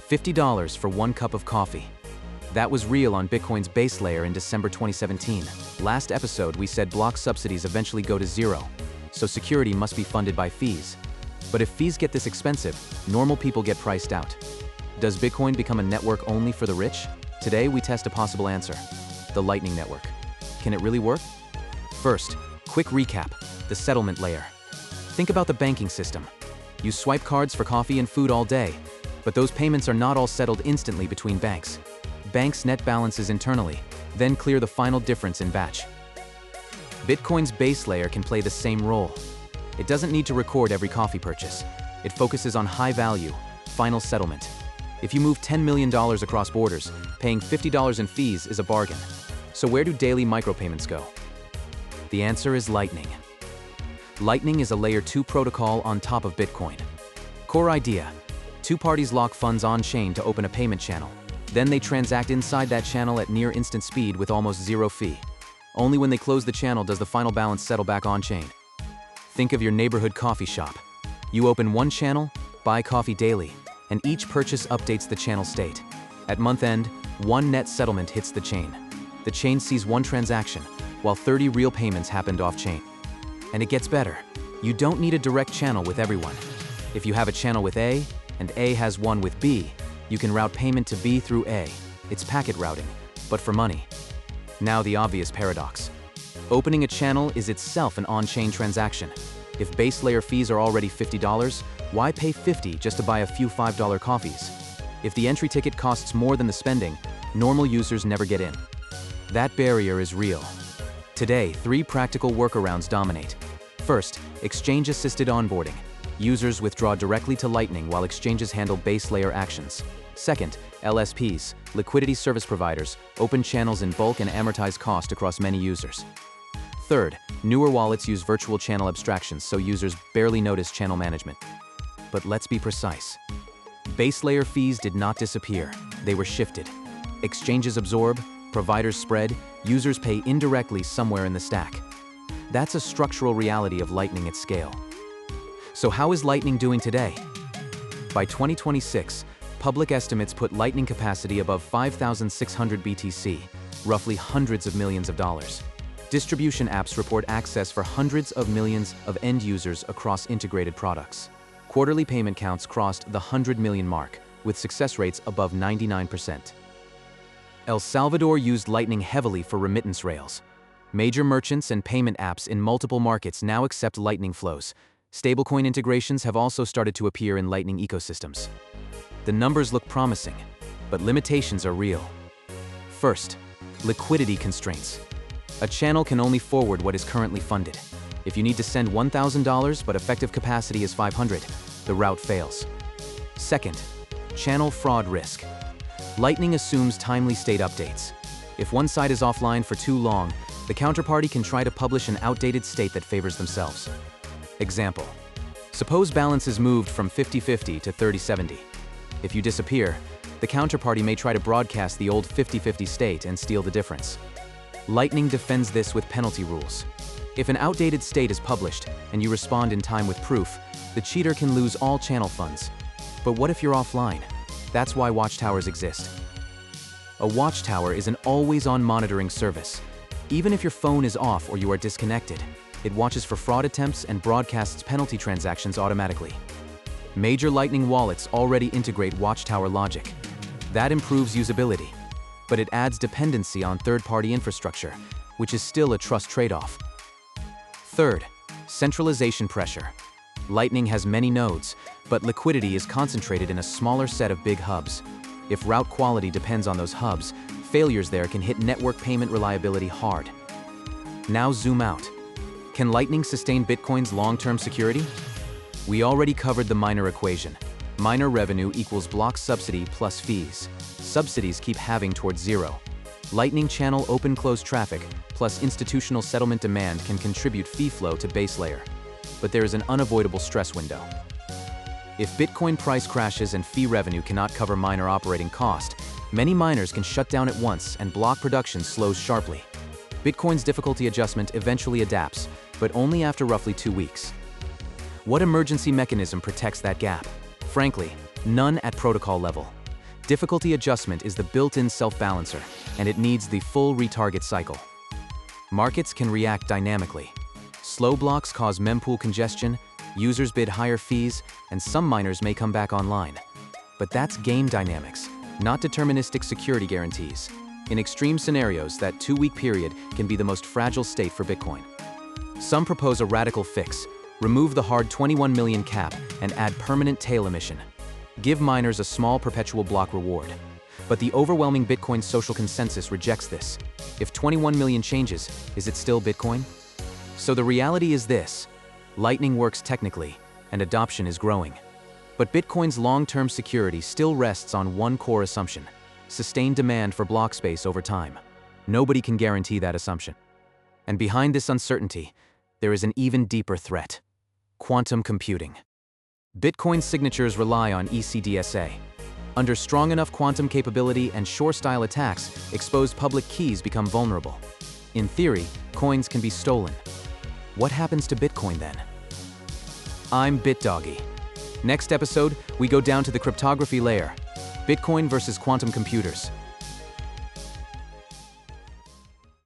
$50 for 1 cup of coffee. That was real on Bitcoin's base layer in December 2017. Last episode, we said block subsidies eventually go to zero, so security must be funded by fees. But if fees get this expensive, normal people get priced out. Does Bitcoin become a network only for the rich? Today, we test a possible answer: the Lightning Network. Can it really work? First, quick recap: the settlement layer. Think about the banking system. You swipe cards for coffee and food all day, but those payments are not all settled instantly between banks. Banks net balances internally, then clear the final difference in batch. Bitcoin's base layer can play the same role. It doesn't need to record every coffee purchase. It focuses on high value, final settlement. If you move $10 million across borders, paying $50 in fees is a bargain. So where do daily micropayments go? The answer is Lightning. Lightning is a Layer 2 protocol on top of Bitcoin. Core idea: two parties lock funds on-chain to open a payment channel. Then they transact inside that channel at near instant speed with almost zero fee. Only when they close the channel does the final balance settle back on-chain. Think of your neighborhood coffee shop. You open one channel, buy coffee daily, and each purchase updates the channel state. At month end, one net settlement hits the chain. The chain sees one transaction, while 30 real payments happened off-chain. And it gets better. You don't need a direct channel with everyone. If you have a channel with A, and A has one with B, you can route payment to B through A. It's packet routing, but for money. Now the obvious paradox. Opening a channel is itself an on-chain transaction. If base layer fees are already $50, why pay $50 just to buy a few $5 coffees? If the entry ticket costs more than the spending, normal users never get in. That barrier is real. Today, 3 practical workarounds dominate. First, exchange-assisted onboarding. Users withdraw directly to Lightning while exchanges handle base layer actions. Second, LSPs, liquidity service providers, open channels in bulk and amortize cost across many users. Third, newer wallets use virtual channel abstractions so users barely notice channel management. But let's be precise. Base layer fees did not disappear, they were shifted. Exchanges absorb, providers spread, users pay indirectly somewhere in the stack. That's a structural reality of Lightning at scale. So how is Lightning doing today? By 2026, public estimates put Lightning capacity above 5,600 BTC, roughly hundreds of millions of dollars. Distribution apps report access for hundreds of millions of end users across integrated products. Quarterly payment counts crossed the 100 million mark, with success rates above 99%. El Salvador used Lightning heavily for remittance rails. Major merchants and payment apps in multiple markets now accept Lightning flows. Stablecoin integrations have also started to appear in Lightning ecosystems. The numbers look promising, but limitations are real. First, liquidity constraints. A channel can only forward what is currently funded. If you need to send $1,000 but effective capacity is 500, the route fails. Second, channel fraud risk. Lightning assumes timely state updates. If one side is offline for too long, the counterparty can try to publish an outdated state that favors themselves. Example: suppose balance is moved from 50-50 to 30-70. If you disappear, the counterparty may try to broadcast the old 50-50 state and steal the difference. Lightning defends this with penalty rules. If an outdated state is published and you respond in time with proof, the cheater can lose all channel funds. But what if you're offline? That's why watchtowers exist. A watchtower is an always-on monitoring service. Even if your phone is off or you are disconnected, it watches for fraud attempts and broadcasts penalty transactions automatically. Major Lightning wallets already integrate watchtower logic. That improves usability, but it adds dependency on third-party infrastructure, which is still a trust trade-off. Third, centralization pressure. Lightning has many nodes, but liquidity is concentrated in a smaller set of big hubs. If route quality depends on those hubs, failures there can hit network payment reliability hard. Now zoom out. Can Lightning sustain Bitcoin's long-term security? We already covered the miner equation. Miner revenue equals block subsidy plus fees. Subsidies keep halving towards zero. Lightning channel open-close traffic plus institutional settlement demand can contribute fee flow to base layer. But there is an unavoidable stress window. If Bitcoin price crashes and fee revenue cannot cover miner operating cost, many miners can shut down at once and block production slows sharply. Bitcoin's difficulty adjustment eventually adapts, but only after roughly 2 weeks. What emergency mechanism protects that gap? Frankly, none at protocol level. Difficulty adjustment is the built-in self-balancer, and it needs the full retarget cycle. Markets can react dynamically. Slow blocks cause mempool congestion, users bid higher fees, and some miners may come back online. But that's game dynamics, not deterministic security guarantees. In extreme scenarios, that 2-week period can be the most fragile state for Bitcoin. Some propose a radical fix: remove the hard 21 million cap and add permanent tail emission. Give miners a small perpetual block reward. But the overwhelming Bitcoin social consensus rejects this. If 21 million changes, is it still Bitcoin? So the reality is this: Lightning works technically, and adoption is growing. But Bitcoin's long-term security still rests on one core assumption: sustained demand for block space over time. Nobody can guarantee that assumption. And behind this uncertainty, there is an even deeper threat: quantum computing. Bitcoin's signatures rely on ECDSA. Under strong enough quantum capability and Shor-style attacks, exposed public keys become vulnerable. In theory, coins can be stolen. What happens to Bitcoin then? I'm BitDoggy. Next episode, we go down to the cryptography layer: Bitcoin versus quantum computers.